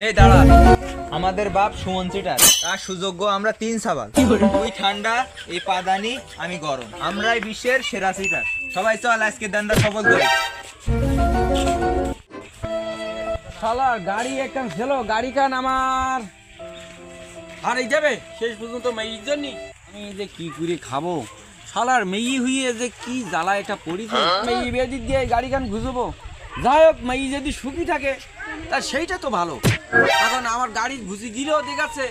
এই দাঁড়া, আমাদের বাপ সুমন চিটার, তার সুযোগ্য আমরা 3 সাবাল। তুই ঠান্ডা, এই পাদানি, আমি গরম, আমরাই বিশ্বের সেরা চিটার। সবাই চল আজকে দান্দা সফল করি। শালার গাড়ি একটা ছিল, গাড়ি কান আমার আর এই যাবে শেষ পর্যন্ত মেয়ের জন্য আমি যে কি করে খাবো। শালার মেয়ে হইয়ে যে কি জ্বালা এটা পড়িছে, মেয়ে বেদিক দিয়ে গাড়ি কান ঘুষবো। যাই হোক, মেয়ে যদি সুখী থাকে তা সেইটা তো ভালো। এখন আমার গাড়ি ঘুষি দিলেও দেখাচ্ছে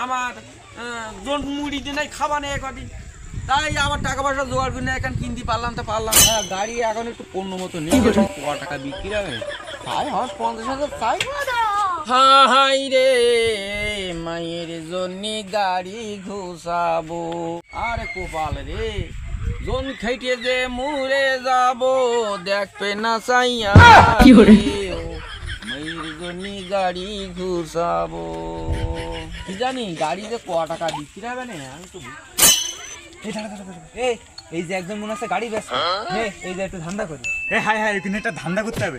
আমার জন মুড়ি দিনে খাবা নেই কদিন, তাই আমার টাকা পয়সা জোগাড় করে এখন কিনতে পারলাম তো পারলাম। হ্যাঁ, গাড়ি এখন একটু পণ্য মতো নেই, ক টাকা বিক্রি হবে? তাই হয় 50,000 চাই। হাই রে মায়ের জন্য গাড়ি ঘুষাবো, আরে কোপাল রে জন খাইতে যে মুড়ে যাবো, দেখবে না চাইয়া মায়ের জন্য গাড়ি ঘুষাবো। কি জানি গাড়ি যে ক টাকা বিক্রি হবে না, আমি তো এই যে একজন মনে আছে গাড়ি ব্যস্ত, এই যে একটু ধান্দা করি। হাই হাই, এখানে একটা ধান্দা করতে হবে।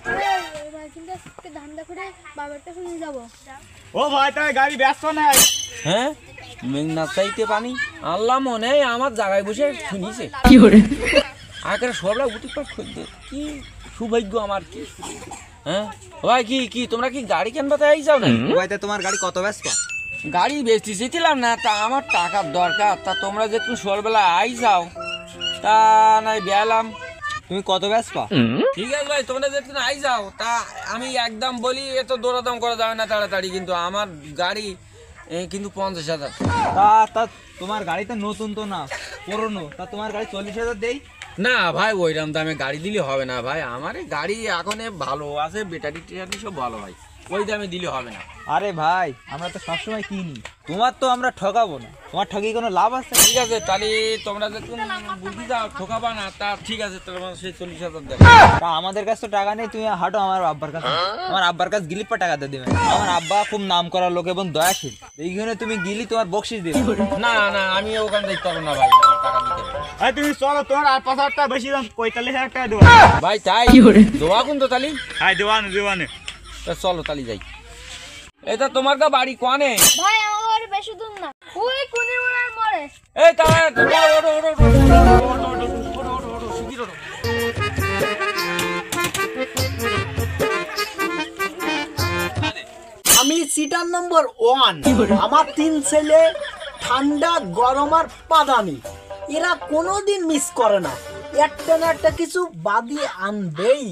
ও ভাই, তাই গাড়ি ব্যস্ত নাই? হ্যাঁ, মেঘনা চাইতে পানি আল্লাহ মনে আমার জায়গায় বসে শুনিছে। আগে সবরা উঠি পাট খুঁজতে, কি সৌভাগ্য আমার, কি হ্যাঁ ভাই। কি তোমরা কি গাড়ি কেনবাতে আই যাও না? ভাই, তা তোমার গাড়ি কত ব্যস্ত? গাড়ি বেচতে চেয়েছিলাম না, তা আমার টাকার দরকার, তা তোমরা যে তুমি সকালবেলা আই যাও তা নাই বেলাম। তুমি কত ব্যস্ত? ঠিক আছে ভাই, তোমরা যে তুমি আই যাও তা আমি একদম বলি, এত দৌড়াদম করা যাবে না তাড়াতাড়ি, কিন্তু আমার গাড়ি কিন্তু 50,000। তা তোমার গাড়ি তো নতুন তো না, পুরনো, তা তোমার গাড়ি 40,000 দেই? না ভাই, ওইরকম দামে গাড়ি দিলে হবে না ভাই, আমার গাড়ি এখন ভালো আছে, ব্যাটারি টেটারি সব ভালো ভাই, ওই দামে দিলে হবে না। আরে ভাই, আমরা তো সবসময় কিনি, তোমার তো আমরা ঠকাবো না, তোমার ঠকি কোনো লাভ আছে? ঠিক আছে, তাহলে তোমরা যে তুমি বুঝি যাও ঠকাবা না, তা ঠিক আছে, তোমার সেই 40,000 দেবে। তা আমাদের কাছে তো টাকা নেই, তুমি হাঁটো আমার আব্বার কাছে। আমার আব্বার কাছে গিলি পর টাকা দিয়ে দেবে। আমার আব্বা খুব নাম করা লোক এবং দয়াশীল, এইখানে তুমি গিলি তোমার বকশিস দিবে। না না, আমি ওখানে দেখতে পারবো না ভাই, আমার টাকা দিতে হবে। তুমি চলো, তোমার আর 5,000 টাকা বেশি দাম, 45,000 টাকা দেবো ভাই। তাই দোয়া কোন তো তালি? হ্যাঁ, দেওয়ানে। তা চলো তালি যাই। এটা তোমার কা বাড়ি কোনে? ভাই আমার বাড়ি বেশি দূর না, ওই কোনে মরে। এই তা আমি সিটার নম্বর 1, আমার 3 ছেলে ঠান্ডা গরম আর পাদানি, এরা কোনোদিন মিস করে না, একটা না একটা কিছু বাদি আনবেই।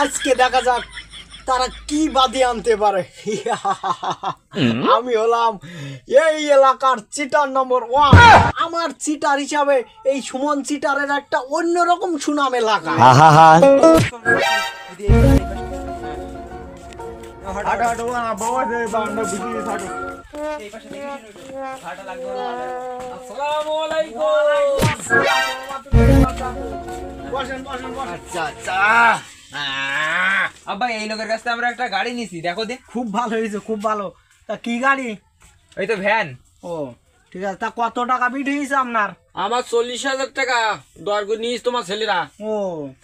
আজকে দেখা যাক তারা কি বাদি আনতে পারে। আমি হলাম এই এলাকার চিটার নম্বর 1। আমার চিটার হিসাবে এই সুমন চিটারের একটা অন্যরকম সুনাম এলাকা। আসসালামু আলাইকুম। আব্বা, এই লোকের কাছে আমরা একটা গাড়ি নিছি, দেখো দিন। খুব ভালো হয়েছে, খুব ভালো। তা কি গাড়ি? ওই তো ভ্যান। ও ঠিক আছে, তা কত টাকা বিট হয়েছে আপনার? আমার 40,000 টাকা দর করে নিস তোমার ছেলেরা। ও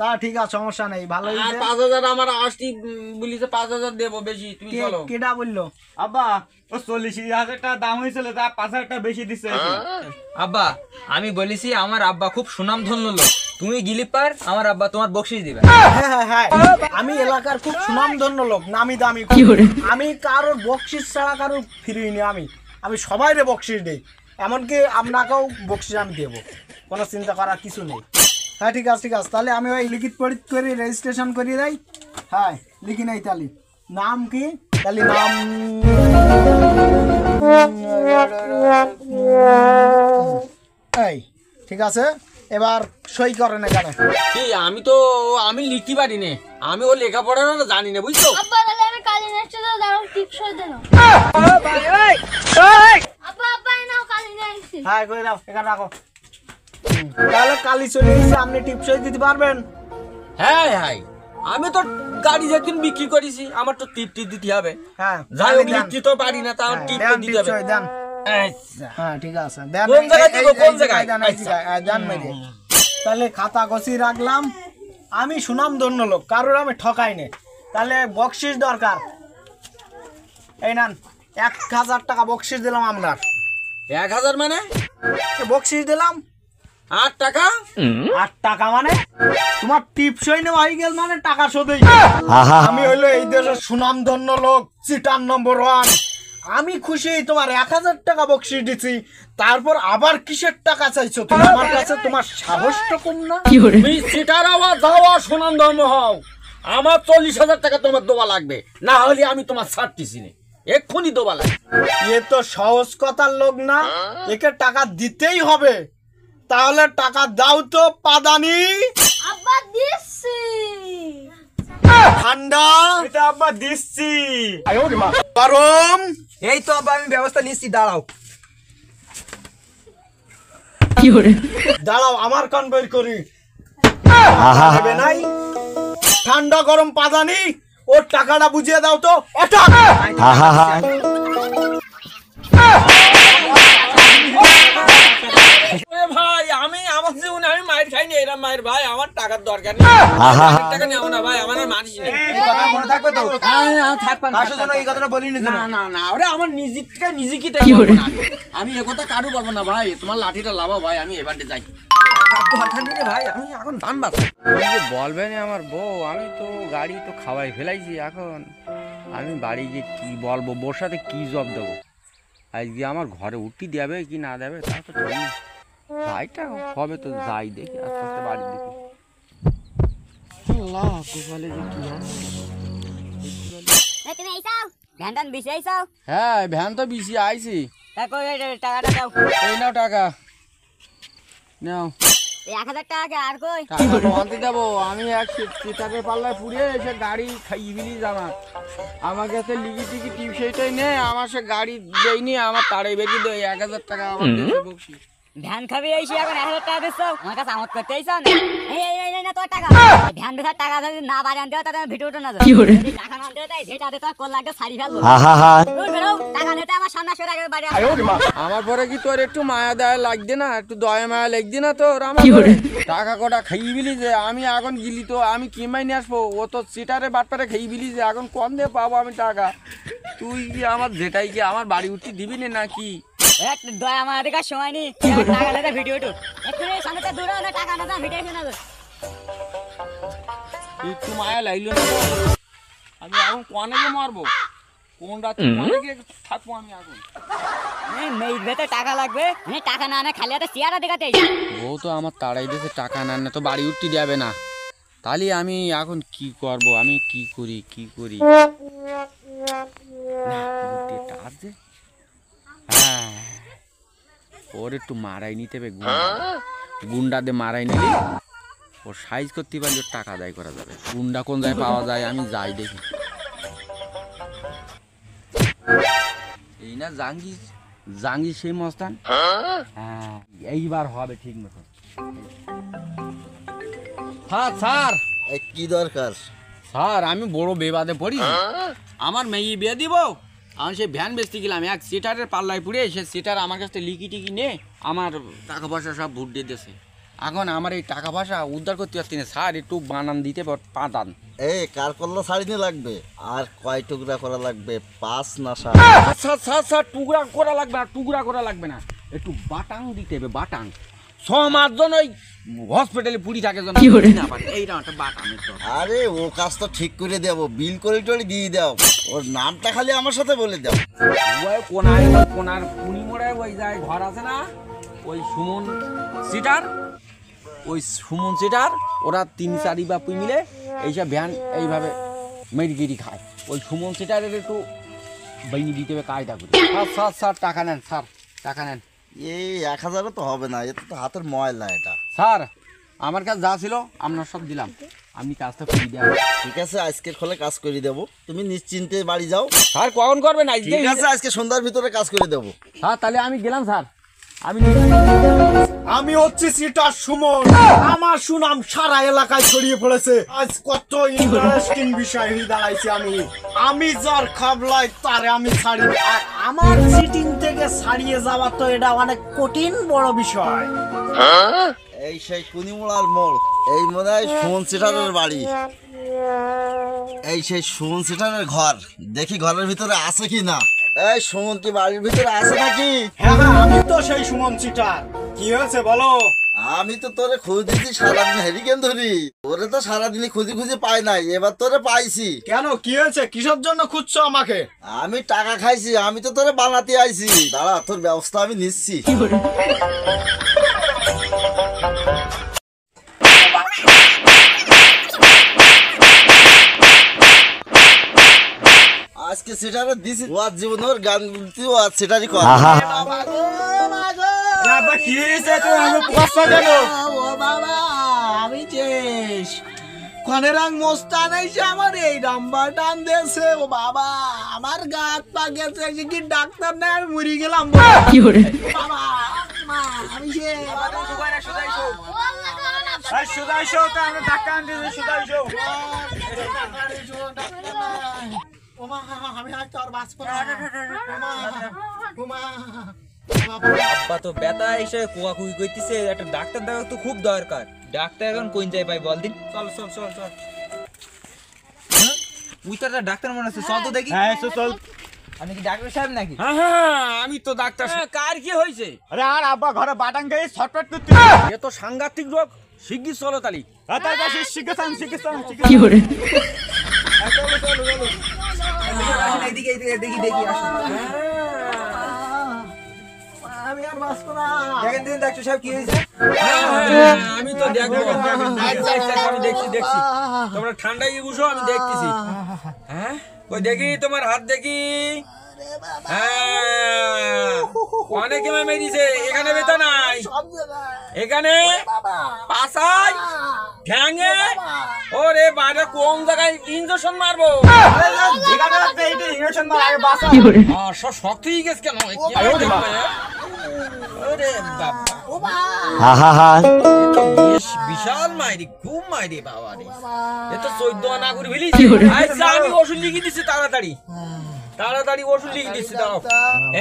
তা ঠিক আছে, সমস্যা নেই, ভালো আর হয়েছে। 5,000 আমার আসতি বলিছে, 5,000 দেবো বেশি, তুমি চলো। কেডা বললো? আব্বা, ও 40,000 টাকা দাম হয়েছিল, তা 5,000 টাকা বেশি দিচ্ছে। আব্বা, আমি বলেছি আমার আব্বা খুব সুনাম ধন্য লোক, তুমি গিলি পার, আমার আব্বা তোমার বকশিস দিবে। হ্যাঁ, আমি এলাকার খুব সুনামধন্য লোক, নামি দামি। আমি কারোর বকশিস ছাড়া কারোর ফিরিনি, আমি সবাইরে বকশিস দেই, এমনকি আপনাকেও বকশিস আমি দেবো, কোনো চিন্তা করার কিছু নেই। হ্যাঁ ঠিক আছে, তাহলে আমি ওই লিখিত পরিত করে রেজিস্ট্রেশন করিয়ে দেয়। হ্যাঁ লিখি নাই, তাহলে নাম কি? তাহলে নাম এই ঠিক আছে, এবার সই করেন এখানে। কি আমি লিখতে পারি না, আমি ও লেখাপড়া জানি না, বুঝছো? আব্বা তাহলে আমি কালি নেক্সট দাও টিপস দেন। আব্বা নাও কালি নেক্সট। হ্যাঁ কই দাও, এখানে রাখো। তাহলে কালি চলে এসে আপনি টিপসই দিতে পারবেন? হ্যাঁ, আমি তো গাড়ি যেদিন বিক্রি করেছি, আমার তো টিপটি দিতে হবে। হ্যাঁ যাই হোক, লিখতে তো পারি না, তাও টিপটি দিতে হবে। দেন। আচ্ছা, হ্যাঁ ঠিক আছে, দেন। কোন জায়গায় দিব, কোন জায়গায়? দেন মেরে। তাহলে খাতা গছিয়ে রাখলাম, আমি সুনামধন্য লোক, কারোর আমি ঠকাই নে। তাহলে বকশিস দরকার, এই নেন 1000 টাকা বকশিস দিলাম আপনার। 1000 মানে বকশিস দিলাম 8 টাকা। 8 টাকা মানে তোমার টিপসই নেওয়া হয়ে গেল মানে টাকা শোধই। আমি হইলো এই দেশের সুনামধন্য লোক, চিটার নম্বর 1। আমি খুশি তোমার 1000 টাকা বকশিস দিছি, তারপর আবার কিসের টাকা চাইছো তুমি আমার কাছে? তোমার সাহসটা কম না? তুমি সিটার আওয়াজ যাওয়া শোনান ধর্ম হও, আমার 40,000 টাকা তোমার দেওয়া লাগবে, না হলে আমি তোমার ছাড়তেছি না, এক্ষুনি দেওয়া লাগবে। এ তো সহজ কথার লোক না, একে টাকা দিতেই হবে। তাহলে টাকা দাও তো পাদানি। আব্বা দিচ্ছি। ঠান্ডা এটা আব্বা দিচ্ছি। গরম এই তো আব্বা আমি ব্যবস্থা নিচ্ছি, দাঁড়াও। দাঁড়াও আমার কান বের করি। নেবে নাই? ঠান্ডা গরম পাদানি, ওর টাকাটা বুঝিয়ে দাও তো। এটা ভাই আমি আমার জীবনে আমি মায়ের খাইনি, এরা মায়ের ভাই, আমার টাকার দরকার নেই, টাকা নেবো না ভাই, আমার আর মানিস নেই। এই কথা মনে থাকবে তো? থাকবেন কার জন্য এই কথাটা বলিনি না যেন। না না, ওরে আমার নিজেকে আমি একথা কারু বলবো না ভাই, তোমার লাঠিটা লাভা ভাই, আমি এবারে যাই। দরকার নেই রে ভাই, আমি এখন ধান বাঁচি। বলবেন আমার বউ, আমি তো গাড়ি তো খাওয়াই ফেলাইছি, এখন আমি বাড়ি গিয়ে কি বলবো, বোর সাথে কি জব দেবো? আজকে আমার ঘরে উঠি দেবে কি না দেবে তা তো ঠিক নেই। ভাইটা হবে তো যাই দেখি, আস্তে আস্তে বাড়ি দেখি। আল্লাহ কপালে যে কি আছে। তুমি আইসাও ভ্যান টান বেশি আইসাও হ্যাঁ ভ্যান তো বেশি আইছি। তারপর টাকাটা দাও। এই নাও টাকা, নাও 1000 টাকা আর কই টাকা বলতে দেবো। আমি এক চিটাকের পাল্লায় পুড়িয়ে এসে গাড়ি খাইয়ে বিলি জানা, আমার কাছে লিগি টিকি টিপ সেইটাই নেই, আমার সে গাড়ি দেয়নি, আমার তাড়াই বেরিয়ে দেয় 1000 টাকা আমার দেশে বকশি। ভ্যান খাবি আইছি এখন 1000 টাকা দিছো, আমার কাছে আমত করতে আইছো না। এই না তোর টাকা ভ্যান বেচার টাকা যদি না বাড়ি আনতে হয় তাহলে ভিডিওটা না যদি টাকা না আনতে হয় যেটা দিতে কল লাগবে সারি ফেলবো। দূর বেরো, টাকা নিতে আমার সামনে সরে আগে বাড়ি আসো। আমার পরে কি তোর একটু মায়া দেয়া লাগবে না, একটু দয়া মায়া লাগবে না তোর? আমার টাকা কটা খাইয়ে বিলি যে আমি এখন গিলি তো আমি কিমাই নিয়ে আসবো, ও তো সিটারে বাটপারে খাইয়ে বিলি যে এখন কম দিয়ে পাবো আমি টাকা। তুই কি আমার যেটাই কি আমার বাড়ি উঠতে দিবি না নাকি? একটু দয়া আমার দিকে সময় নি, টাকা নিতে ভিডিওটা একটু সামনে তো দূরে না, টাকা নিতে ভিডিও শোনা দে। একটু মায়া লাগলো না? আমি এখন কোনে গিয়ে মারবো, কোন রাতে কোনে গিয়ে থাকবো আমি এখন? মেয়ের ভেতরে টাকা লাগবে, টাকা না আনে খালি হাতে চেয়ারা দেখাতে। বউ তো আমার তাড়াই দিয়েছে, টাকা নেন না তো বাড়ি উঠতে যাবে না, তাহলে আমি এখন কি করব? আমি কি করি কি করি? না, বুদ্ধিটা আছে। হ্যাঁ, ওর একটু মারাই নিতে হবে, গুন্ডা দিয়ে মারাই নিলে ও সাইজ করতে পারলে ওর টাকা আদায় করা যাবে। গুন্ডা কোন জায়গায় পাওয়া যায় আমি যাই দেখি। এই না জাঙ্গি, জাঙ্গি সেই মস্তান। হ্যাঁ এইবার হবে ঠিক মতো। স্যার স্যার কি দরকার? স্যার আমি বড় বেবাদে পড়ি, আমার মেয়ে বিয়ে দিব, আমি সেই ভ্যান বেচতে গেলাম, এক সিটারের পাল্লায় পুড়ে সে সিটার আমার কাছ থেকে লিকি টিকি নে আমার টাকা পয়সা সব ভুট দিয়ে দিয়েছে। এখন আমার এই টাকা পয়সা উদ্ধার করতে পারছি না স্যার, একটু বানান দিতে পাঠান। কার করলা শাড়ি নিয়ে লাগবে? আর কয় টুকরা করা লাগবে? 5 না 7? স্যার স্যার স্যার টুকরা করা লাগবে না, টুকরা করা লাগবে না, একটু বাটাং দিতে হবে, বাটাং। 6 জন ওই হসপিটালে পুড়ি থাকে যেন না পারে, এইরকম একটা বাটামের দরকার। আরে ও কাজ তো ঠিক করে দেবো, বিল করে টরে দিয়ে দাও, ওর নামটা খালি আমার সাথে বলে দাও। ওই কোনায় কোনার পুনি মোড়ায় ওই যায় ঘর আছে না, ওই সুমন সিটার, ওই সুমন সিটার ওরা 3-4 বাপুই মিলে এইসব ভ্যান এইভাবে মেরিগিরি খায়। ওই সুমন সিটারের একটু বাইনি দিতে হবে কায়দা করে। স্যার স্যার স্যার টাকা নেন, স্যার টাকা নেন। এই 1000 তো হবে না, এত তো হাতের ময়লা এটা। স্যার আমার কাছে যা ছিল আপনার সব দিলাম, আপনি কাজটা করে দেন। ঠিক আছে, আজকের খোলে কাজ করে দেবো, তুমি নিশ্চিন্তে বাড়ি যাও। স্যার কখন করবেন? ঠিক আছে, আজকে সন্ধ্যার ভিতরে কাজ করে দেবো। স্যার তাহলে আমি গেলাম স্যার। আমি হচ্ছি সিটার সুমন, আমার সুনাম সারা এলাকায় ছড়িয়ে পড়েছে। আজ কত ইন্টারেস্টিং বিষয় হয়ে দাঁড়াইছে। আমি যার খাবলাই তারে আমি ছাড়ি, আর আমার সিটিং থেকে ছাড়িয়ে যাওয়া তো এটা অনেক কঠিন বড় বিষয়। এই সেই কুনিমোড়ার মোড়, এই মনে হয় সুমন সিটারের বাড়ি। এই সেই সুমন সিটারের ঘর, দেখি ঘরের ভিতরে আছে কি না। এই সুমন কি বাড়ির ভিতরে আছে নাকি? হ্যাঁ হ্যাঁ, আমি তো সেই সুমন সিটার। কি হয়েছে বলো? আমি তো তোরে খুঁজেছি সারাদিন, হেরিকেন ধরি। তোরে তো সারাদিনই খুঁজি খুঁজি পাই নাই, এবার তোরে পাইছি। কেন, কি হয়েছে? কিসের জন্য খুঁজছো আমাকে? আমি টাকা খাইছি, আমি তো তোরে বানাতে আইছি। দাঁড়া, তোর ব্যবস্থা আমি নিচ্ছি। আজকে সেটারে দিছি, ওর জীবন ওর গান বলতে ও সেটারই কর। কি হয়েছে? তুমি আমি পোকাচ্ছ কেন? ও বাবা, আমি শেষ। কনেরাং মোস্তান এসে আমার এই নাম্বার টান দিয়েছে। ও বাবা, আমার গাত পা গেছে, সে কি ডাক্তার নাই, আমি মরি গেলাম। বাবা, মা, আমি শেষ। ওমা, আমি হয়তো আর বাঁচবো না। ওমা, ওমা। আব্বা তো ব্যথা এসে কুয়াকুই করতেছে, একটা ডাক্তার দেখা তো খুব দরকার। ডাক্তার এখন কোন যায় ভাই বল দিন। চল চল চল চল। উই তো একটা ডাক্তার মনে হচ্ছে, চল তো দেখি। হ্যাঁ চল। আমি কি ডাক্তার সাহেব নাকি? হ্যাঁ আমি তো ডাক্তার। কার কি হয়েছে? আরে আর আব্বা ঘরে বাটাং গায়ে ছটফট করতে। এ তো সাংঘাতিক রোগ, শিগগির চলো তালি। তাই কাছে শিখেছেন। এদিকে এদিকে দেখি দেখি আসুন। আমি আর বাঁচবো না। দেখেন দিন ডাক্তার সাহেব কি হয়েছে? আমি তো দেখবো। আমি দেখছি। তোমরা ঠান্ডায় বসো, আমি দেখতেছি। হ্যাঁ ওই দেখি তোমার হাত দেখি। হ্যাঁ অনেকে মেরেছে, এখানে ব্যথা নাই, এখানে পাছায় ঠ্যাঙে। ওরে বাইরে কোন জায়গায় ইনজেকশন মারবো? সব শক্ত হয়ে গেছে কেন? ওরে বাবা, বিশাল মাইরি, খুব মাইরি বাবা রে। এ তো 14 আনা করে ফেলিছি। আচ্ছা আমি ওষুধ লিখে দিচ্ছি, তাড়াতাড়ি ওষুধ লিখে দিচ্ছি। দাঁড়াও,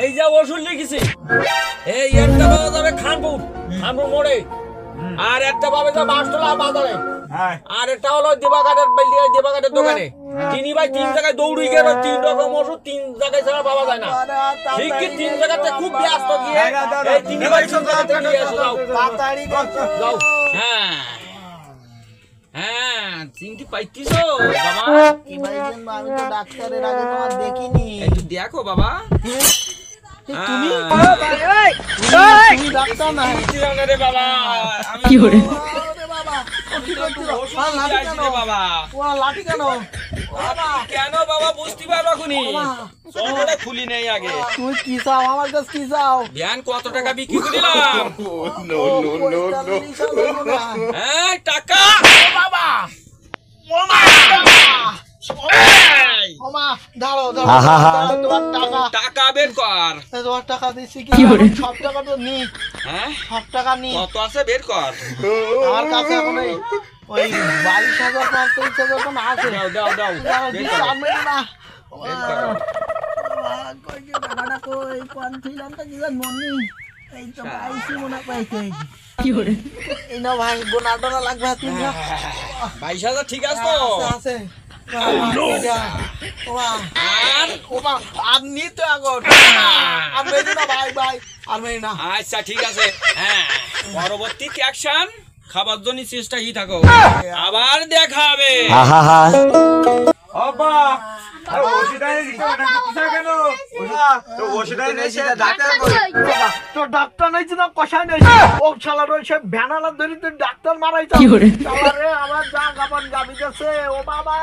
এই যে ওষুধ লিখেছি। এই একটা পাওয়া যাবে খানপুর মোড়ে, আর একটা পাবে যা বাসতলা বাজারে, আর একটা হলো দেবাঘাটের দোকানে। তিনি ভাই 3 জায়গায় দৌড়ি গেল, 3 রকম ওষুধ 3 জায়গায় ছাড়া পাওয়া যায় না। ঠিক কি 3 জায়গাতে খুব ব্যস্ত গিয়ে এই তিনি ভাই 3 জায়গাতে নিয়ে এসো। যাও। হ্যাঁ চিনতে পাইতিছো বাবা? কি ভাইজান, আমি তো ডাক্তারের আগে তোমার দেখিনি। একটু দেখো বাবা। তুমি ডাক্তার না? রে বাবা, কি করে? ওরে বাবা, ও কি করছিস? লাঠি কেন বাবা? ও লাঠি কেন? বাবা কেন বাবা বুঝতে পারবা খুনি? চোখটা খুলি নেই আগে। তুই কি চাও আমার কাছে? কি চাও? ধ্যান কত টাকা বিক্রি করিলাম? হ্যাঁ টাকা। বাবা দাঁড়াও, তোমার টাকা। টাকা বের কর। তোমার টাকা দিচ্ছি কি? সব টাকা তো নি। হ্যাঁ সব টাকা নি। কত আছে বের কর। আমার কাছে এখন ওই 22,000 35,000 কোন আছে। দাও বের কর। আমি না বের কর। কই যে টাকাটা কই কোন ছিলামটা কি জান মনি। এই তো পাইছি মনে পাইছি। কি করে? এই না ভাই, গোনাডোনা লাগবে তুই না। 22,000 ঠিক আছে তো? আছে। আচ্ছা ঠিক আছে। হ্যাঁ পরবর্তী অ্যাকশন খাবার জন্য চেষ্টা কি থাকো, আবার দেখা হবে। তোর ডাক্তার নাই না, কষাই নাই। ও শালার ওই সব ভ্যানালা ধরি তুই ডাক্তার মারাইছ। শালারে আমার যা গাবান গাবি গেছে। ও বাবা,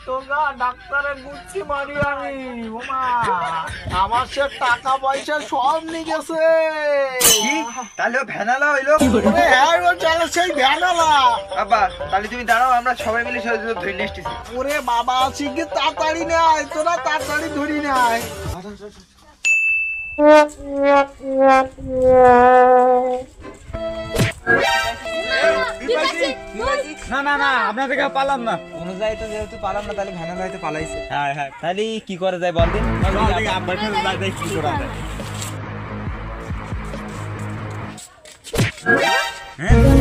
তোরা ডাক্তারের গুচ্ছি মারি আমি। ও মা, আমার সে টাকা পয়সা সব নিয়ে গেছে। তাহলে ভ্যানালা হইলো? হ্যাঁ ও চলে সেই ভ্যানালা। আব্বা তাহলে তুমি দাঁড়াও, আমরা সবাই মিলে ধরে নিয়ে আসতেছি। ওরে বাবা, শিগগির তাড়াতাড়ি নেয়, তোরা তাড়াতাড়ি ধরি নেয়। না আপনাদেরকে পালাম না। কোনো জায়গায় তো যেহেতু পালাম না, তাহলে ভ্যানালা হয়তো পালাইছে। হ্যাঁ তাহলে কি করা যায় বল দিন। আব্বার কাছে যাই, দেখি কি করা যায়।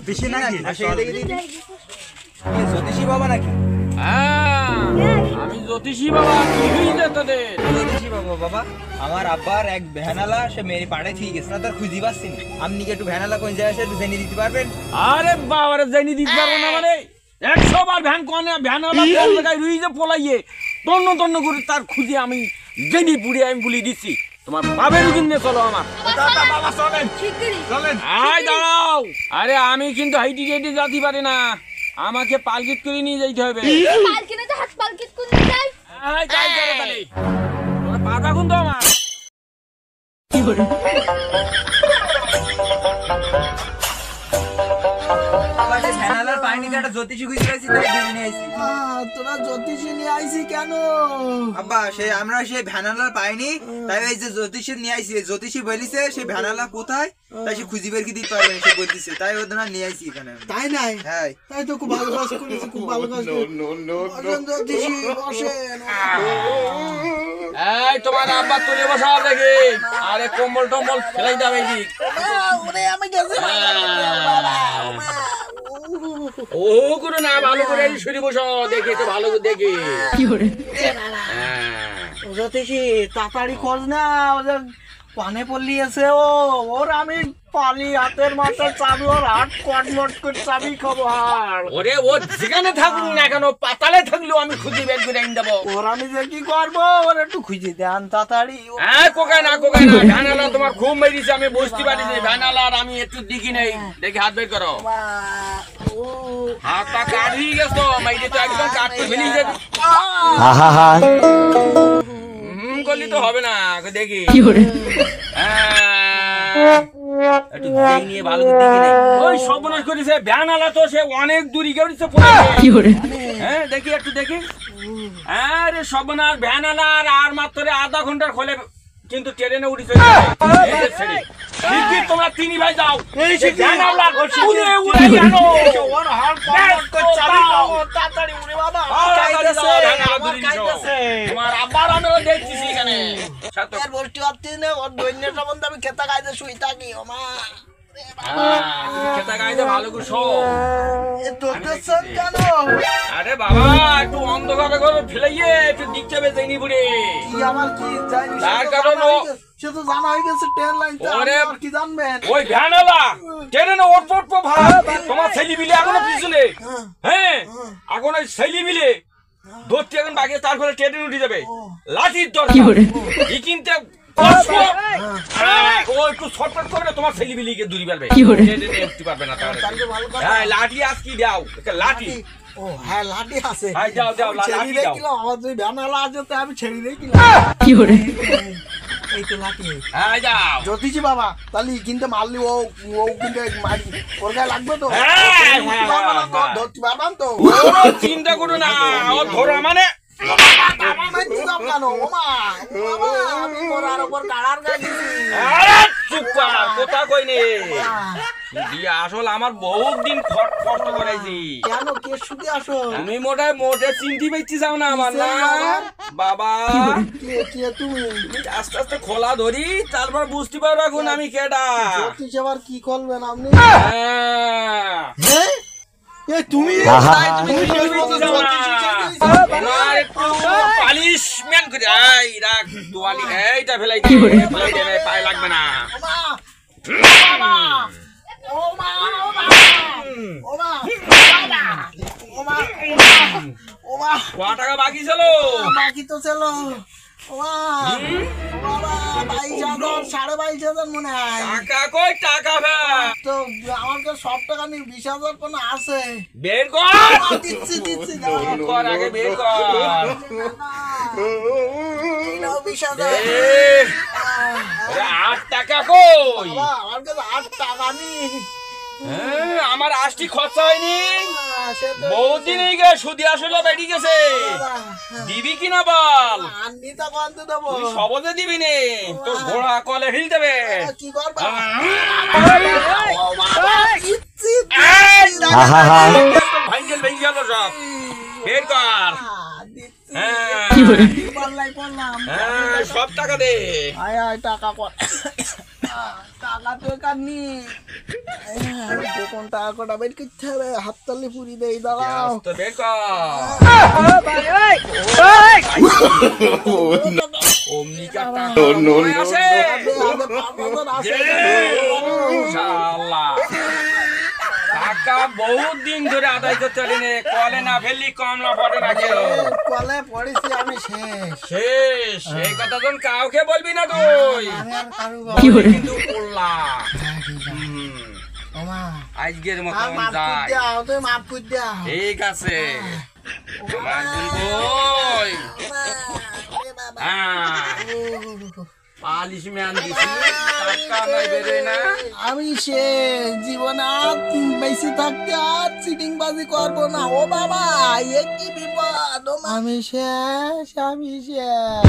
বেশি নাকি? দেখি জ্যোতিষী বাবা নাকি? হ্যাঁ আমি জ্যোতিষী বাবা, কি হইছে তোদের? জ্যোতিষী বাবা, আমার আব্বার এক ভ্যানালা সে মেরে পাড়ে ঠিক গেছে না, তার খুঁজি পাচ্ছি না। আপনি কি একটু ভ্যানালা কোন জায়গায় একটু জেনে দিতে পারবেন? আরে বাবারে জানি দিতে পারবো না মানে 100 বার ভ্যান কোনে ভ্যানালা কোন জায়গায় রুই যে পলাইয়ে তন্ন করে তার খুঁজে আমি জেনি পুড়ে আমি বলি দিচ্ছি। তোমার বাবের কিনে চলো আমার। বাবা চলেন চলেন। আয় দাঁড়াও, আরে আমি কিন্তু হাইটি গেটি যেতে পারি না, আমাকে পালকিত করে নিয়ে যাইতে হবে। পালকিনে তো হাত পালকিত কোন যাই। আয় যাই করে তাহলে তোমার পাটা কোন তো আমার। বাবা যে ভ্যানালার পানিতে একটা জ্যোতিষী খুঁজে পাইছি, তাই ধরে নিয়ে আইছি। তোরা জ্যোতিষী নিয়ে আইসি কেন? আব্বা আমরা সেই ভ্যানালার পাইনি, তাই এই যে জ্যোতিষী নিয়ে আইছি। জ্যোতিষী বলিছে সেই ভ্যানালা কোথায়, তাই সে খুঁজি বের কি দিতে পারবে সে বলতেছে, তাই ওদের না নিয়ে আইছি এখানে। তাই নাই? হ্যাঁ তাই তো খুব ভালো কাজ করেছি, খুব ভালো কাজ করেছি। জ্যোতিষী বসেন। এই তোমার আব্বা তুলে বসাও দেখি, আরে কম্বল টম্বল ফেলাই দাও এই দিক। আমি গেছি ও করে না, ভালো করে শুয়ে বসো দেখি তো ভালো করে দেখি। জ্যোতিষী তাড়াতাড়ি খোঁজ না, ওদের পানে পড়লিয়েছে ওর আমি পালি হাতের মাথায় চাবি, ওর হাত কটমট করে চাবি খাবো। আর ওরে ও যেখানে থাকুক না কেন, পাতালে থাকলেও আমি খুঁজে বের করে এনে দেবো। ওর আমি যে কি করবো, ওর একটু খুঁজে দেন তাড়াতাড়ি। হ্যাঁ কোকায় না ভ্যানালা তোমার খুব মেরিছে, আমি বুঝতে পারিনি ভ্যানালার আমি একটু দেখি নেই। দেখি হাত বের করো। হাতটা কাটই গেছো, মাইকে তো একদম কাটতে ফেলি যে করলি তো হবে না। দেখি একটু দেখে নিয়ে ভালো করে দেখি নেই। ওই সর্বনাশ করেছে ভ্যানালা, তো সে অনেক দূরই গেছে। হ্যাঁ দেখি একটু দেখি। আরে সর্বনাশ ভ্যানালা আর মাত্র আধা ঘন্টার খোলে কিন্তু ট্রেনে উঠেছে। তোমরা তিনি ভাই যাও, তোমার আবার আমরা দেখতেছি এখানে বলতে পারছি না, ওর দৈন্য সম্বন্ধে আমি খেতা খাইতে শুই থাকি। ও মা খেতা গাইতে ভালো করে শো। কেন? আরে বাবা একটু অন্ধকারে করে ফেলাইয়ে একটু দিক চাপে যাইনি বুড়ি। আমার কি জানি, তার কারণ সে তো জানা হয়ে গেছে ট্রেন লাইন, কি জানবেন? ওই ভ্যানালা ট্রেনে ওটপট ভাড়া তোমার ছেলে মিলে এখনো পিছনে। হ্যাঁ এখন ওই ছেলে মিলে ধরতে এখন বাকি, তারপরে ট্রেনে উঠে যাবে। লাঠির দরকার ই কিনতে একটু শর্টকাট করবে, তোমার ছেলে মিলিকে দূরি পারবে, উঠতে পারবে না। হ্যাঁ লাঠি আজ কি দাও, লাঠি। ও হ্যাঁ লাঠি আছে, যাও যাও লাঠি দাও। আমার যদি ভ্যানালা আছে তো আমি ছেড়ে দিলাম। এই তো লাঠি। হ্যাঁ যাও জ্যোতিষী বাবা, তাহলে কিনতে মারলি ও কিনতে মারি, ওর গায়ে লাগবে তো? ধরতে পারবান তো? চিন্তা করো না, ও ধরা মানে কথা কইনি আসল আমার বহুত দিন কষ্ট করাইছি। কেন কে শুধু আসো? আমি মোটে চিনতে পাইছি যাও না আমার না বাবা। তুমি আস্তে আস্তে খোলা ধরি, তারপর বুঝতে পারবো এখন আমি কেডা। জ্যোতিষ আবার কি করবেন আপনি? তুমি পানিশমেন্ট করে রাখ তোয়ালি এইটা ফেলাই দে, পায়ে লাগবে না। ক টাকা বাকি ছিল? বাকি তো ছিল 22,500 মনে হয়। টাকা কই টাকা তো আমার কাছে সব টাকা নেই, 20,000 কোনো আছে। বের কর। দিচ্ছি কর আগে বের কর। 20,000। 8 টাকা কই? আমার কাছে 8 টাকা নেই। আমার 8টি খরচা হয়নি, বহুদিন সুদি আসলে বেড়ে গেছে। দিবি কিনা বল? সবজে দিবি নে, তোর ঘোড়া কলে হিল দেবে। কি করবা? ভাঙ্গেল ভেঙে গেল সব, বের কর। হ্যাঁ পাল্লাই পড়লাম। হ্যাঁ সব টাকা দে। আয় আয় টাকা কর। টাকা তো কাটনি। কোন টাকা কটা বের করতে হবে, হাততালি পুরি দেই, দাঁড়াও। তো বের কর। অমনি টাকা আসে। শালা টাকা বহুত দিন ধরে আদায় করতে পারিনি, কলে না ফেললি কমলা পড়ে না কেউ। কলে পড়েছি আমি শেষ। শেষ এই কথা যখন কাউকে বলবি না তুই, আমি আর কারু কিন্তু বললা। ওমা আজকের মতন মাফ করে যাই, দাও, তুমি মাফ করে দাও। ঠিক আছে। আমার বই পালিশ ম্যান দিছি, টাকা নাই বেরোয় না। আমি শেষ, জীবনে আর বেশি থাকতে আর চিটিং বাজি করবো না। ও বাবা, এ কি বিপদ! আমি শেষ, আমি শেষ।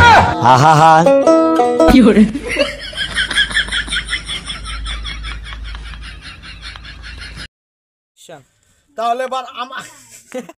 তাহলে এবার আমার